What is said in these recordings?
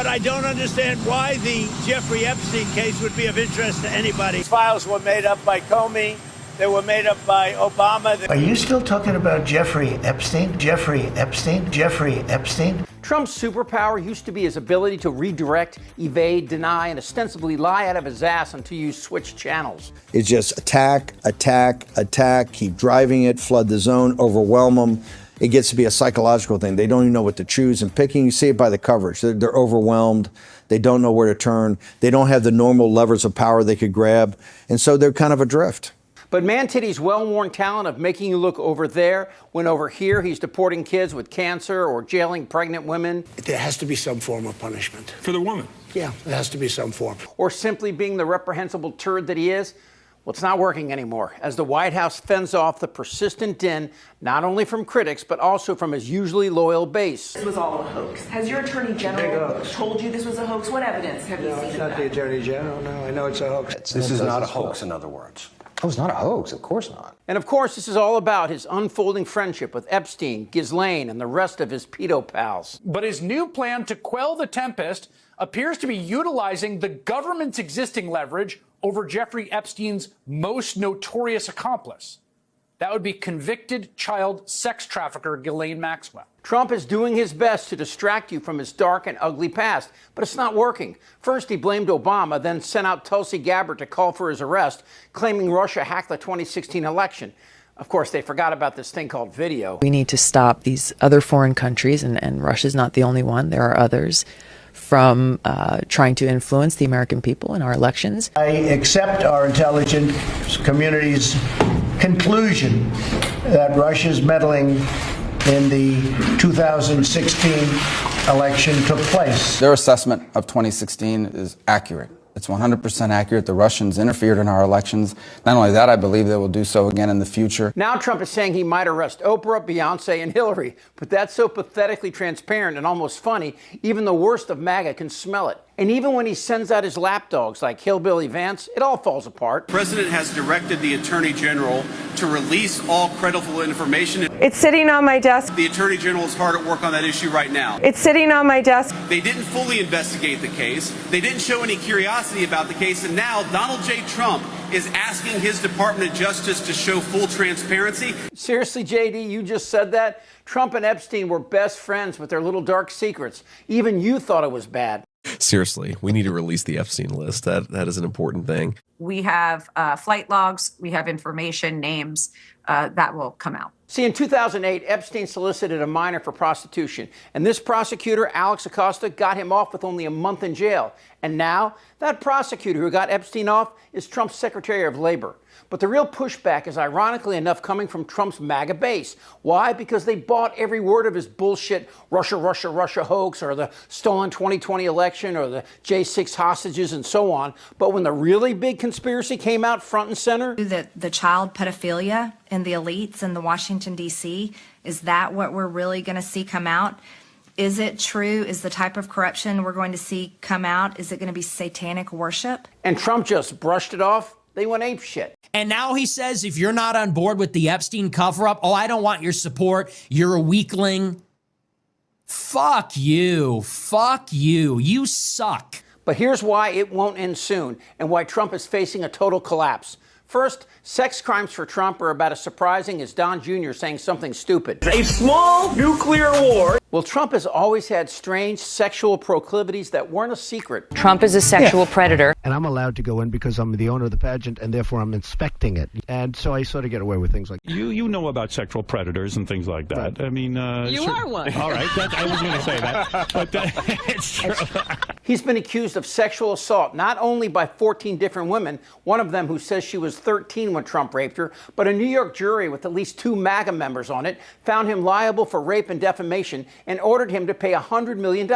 but I don't understand why the Jeffrey Epstein case would be of interest to anybody. These files were made up by Comey. They were made up by Obama. Are you still talking about Jeffrey Epstein? Jeffrey Epstein? Jeffrey Epstein? Trump's superpower used to be his ability to redirect, evade, deny, and ostensibly lie out of his ass until you switch channels. It's just attack, attack, attack, keep driving it, flood the zone, overwhelm them. It gets to be a psychological thing. They don't even know what to choose and picking. You see it by the coverage. They're overwhelmed. They don't know where to turn. They don't have the normal levers of power they could grab. And so they're kind of adrift. But Mantitty's well-worn talent of making you look over there when over here he's deporting kids with cancer or jailing pregnant women. There has to be some form of punishment. For the woman? Yeah, there has to be some form. Or simply being the reprehensible turd that he is. Well, it's not working anymore, as the White House fends off the persistent din, not only from critics, but also from his usually loyal base. This was all a hoax. Has your Attorney General told you this was a hoax? What evidence have you seen? No, it's not the Attorney General. No, I know it's a hoax. This is not a hoax, in other words. Oh, it's not a hoax. Of course not. And of course, this is all about his unfolding friendship with Epstein, Ghislaine, and the rest of his pedo pals. But his new plan to quell the tempest appears to be utilizing the government's existing leverage over Jeffrey Epstein's most notorious accomplice. That would be convicted child sex trafficker Ghislaine Maxwell. Trump is doing his best to distract you from his dark and ugly past, but it's not working. First, he blamed Obama, then sent out Tulsi Gabbard to call for his arrest, claiming Russia hacked the 2016 election. Of course, they forgot about this thing called video. We need to stop these other foreign countries, and Russia's not the only one, there are others, from trying to influence the American people in our elections. I accept our intelligence community's conclusion that Russia's meddling in the 2016 election took place. Their assessment of 2016 is accurate. It's 100% accurate. The Russians interfered in our elections. Not only that, I believe they will do so again in the future. Now Trump is saying he might arrest Oprah, Beyonce, and Hillary. But that's so pathetically transparent and almost funny, even the worst of MAGA can smell it. And even when he sends out his lapdogs like Hillbilly Vance, it all falls apart. The president has directed the Attorney General to release all credible information. It's sitting on my desk. The Attorney General is hard at work on that issue right now. It's sitting on my desk. They didn't fully investigate the case. They didn't show any curiosity about the case. And now Donald J. Trump is asking his Department of Justice to show full transparency. Seriously, JD, you just said that? Trump and Epstein were best friends with their little dark secrets. Even you thought it was bad. Seriously, we need to release the Epstein list. That is an important thing. We have flight logs, we have information, names that will come out. See, in 2008, Epstein solicited a minor for prostitution, and this prosecutor, Alex Acosta, got him off with only a month in jail. And now, that prosecutor who got Epstein off is Trump's Secretary of Labor. But the real pushback is ironically enough coming from Trump's MAGA base. Why? Because they bought every word of his bullshit Russia, Russia, Russia hoax, or the stolen 2020 election, or the J6 hostages, and so on. But when the really big conspiracy came out front and center... The child pedophilia in the elites in the Washington, D.C., is that what we're really going to see come out? Is it true? Is the type of corruption we're going to see come out, is it going to be satanic worship? And Trump just brushed it off. They went apeshit. And now he says if you're not on board with the Epstein cover-up, oh, I don't want your support, you're a weakling. Fuck you. Fuck you. You suck. But here's why it won't end soon and why Trump is facing a total collapse. First, sex crimes for Trump are about as surprising as Don Jr. saying something stupid. A small nuclear war. Well, Trump has always had strange sexual proclivities that weren't a secret. Trump is a sexual predator. And I'm allowed to go in because I'm the owner of the pageant, and therefore I'm inspecting it. And so I sort of get away with things like You know about sexual predators and things like that. Right. I mean... you are one. All right, I was going to say that. But it's true. He's been accused of sexual assault, not only by 14 different women, one of them who says she was 13 when Trump raped her, but a New York jury with at least 2 MAGA members on it found him liable for rape and defamation and ordered him to pay $100 million.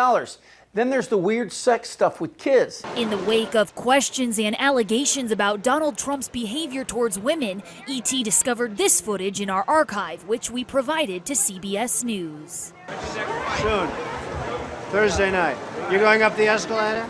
Then there's the weird sex stuff with kids. In the wake of questions and allegations about Donald Trump's behavior towards women, ET discovered this footage in our archive, which we provided to CBS News. soon. Thursday night. You're going up the escalator?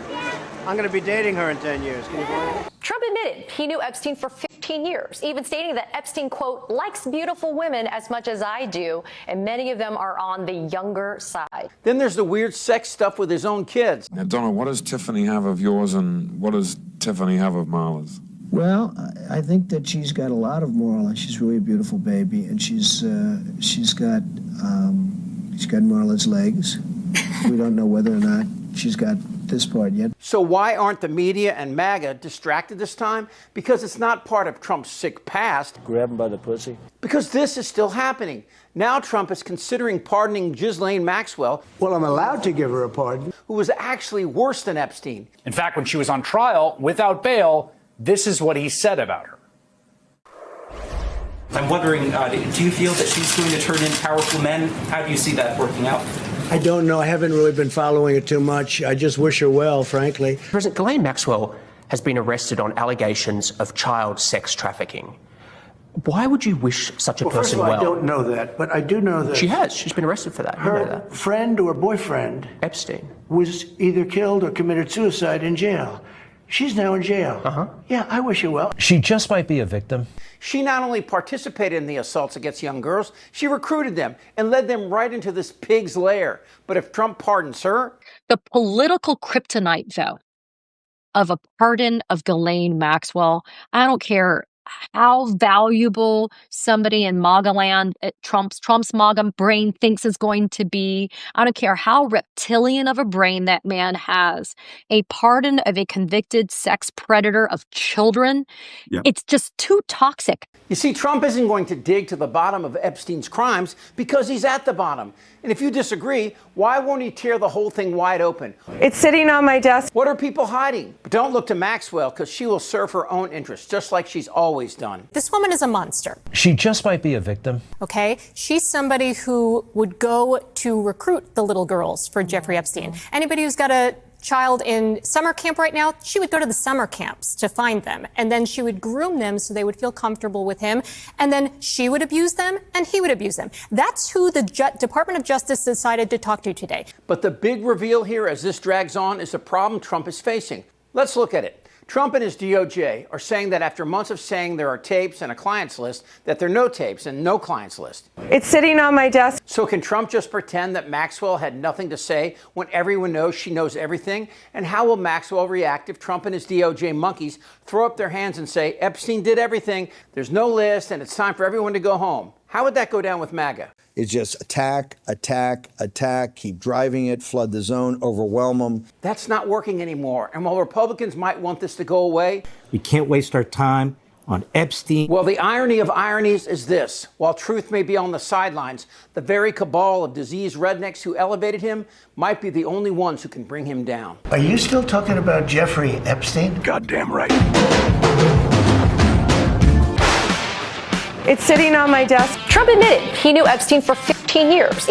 I'm going to be dating her in 10 years. Can you believe it? Trump admitted he knew Epstein for 15 15 years, even stating that Epstein, quote, likes beautiful women as much as I do, and many of them are on the younger side. Then there's the weird sex stuff with his own kids. Now, Donna, what does Tiffany have of yours and what does Tiffany have of Marla's? Well, I think that she's got a lot of Marla. She's really a beautiful baby, and she's got Marla's legs. We don't know whether or not she's got this part yet. So why aren't the media and MAGA distracted this time? Because it's not part of Trump's sick past. Grab him by the pussy. Because this is still happening. Now Trump is considering pardoning Ghislaine Maxwell. Well, I'm allowed to give her a pardon. Who was actually worse than Epstein. In fact, when she was on trial without bail, this is what he said about her. I'm wondering, do you feel that she's going to turn in powerful men? How do you see that working out? I don't know. I haven't really been following it too much. I just wish her well, frankly. President Ghislaine Maxwell has been arrested on allegations of child sex trafficking. Why would you wish such a person first of all, well? I don't know that, but I do know that She has. She's been arrested for that. You know her that. friend or boyfriend Epstein was either killed or committed suicide in jail. She's now in jail. Yeah, I wish her well. She just might be a victim. She not only participated in the assaults against young girls, she recruited them and led them right into this pig's lair. But if Trump pardons her... The political kryptonite, though, of a pardon of Ghislaine Maxwell, I don't care how valuable somebody in MAGA land, Trump's MAGA brain thinks is going to be. I don't care how reptilian of a brain that man has. A pardon of a convicted sex predator of children, it's just too toxic. You see, Trump isn't going to dig to the bottom of Epstein's crimes because he's at the bottom. And if you disagree, why won't he tear the whole thing wide open? It's sitting on my desk. What are people hiding? But don't look to Maxwell because she will serve her own interests, just like she's always done. This woman is a monster. She just might be a victim. Okay? She's somebody who would go to recruit the little girls for Jeffrey Epstein. Anybody who's got a child in summer camp right now, she would go to the summer camps to find them. And then she would groom them so they would feel comfortable with him. And then she would abuse them and he would abuse them. That's who the Department of Justice decided to talk to today. But the big reveal here as this drags on is the problem Trump is facing. Let's look at it. Trump and his DOJ are saying that after months of saying there are tapes and a clients list, that there are no tapes and no clients list. It's sitting on my desk. So can Trump just pretend that Maxwell had nothing to say when everyone knows she knows everything? And how will Maxwell react if Trump and his DOJ monkeys throw up their hands and say, Epstein did everything, there's no list, and it's time for everyone to go home? How would that go down with MAGA? It's just attack, attack, attack, keep driving it, flood the zone, overwhelm them. That's not working anymore. And while Republicans might want this to go away, We can't waste our time on Epstein. well, the irony of ironies is this. While truth may be on the sidelines, the very cabal of diseased rednecks who elevated him might be the only ones who can bring him down. Are you still talking about Jeffrey Epstein? Goddamn right. It's sitting on my desk. Trump admitted he knew Epstein for 15 years.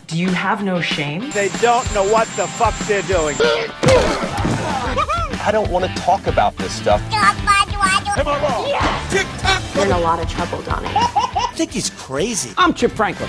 Do you have no shame? They don't know what the fuck they're doing. I don't want to talk about this stuff. Am I wrong? You're in a lot of trouble, Donnie. I think he's crazy. I'm Chip Franklin.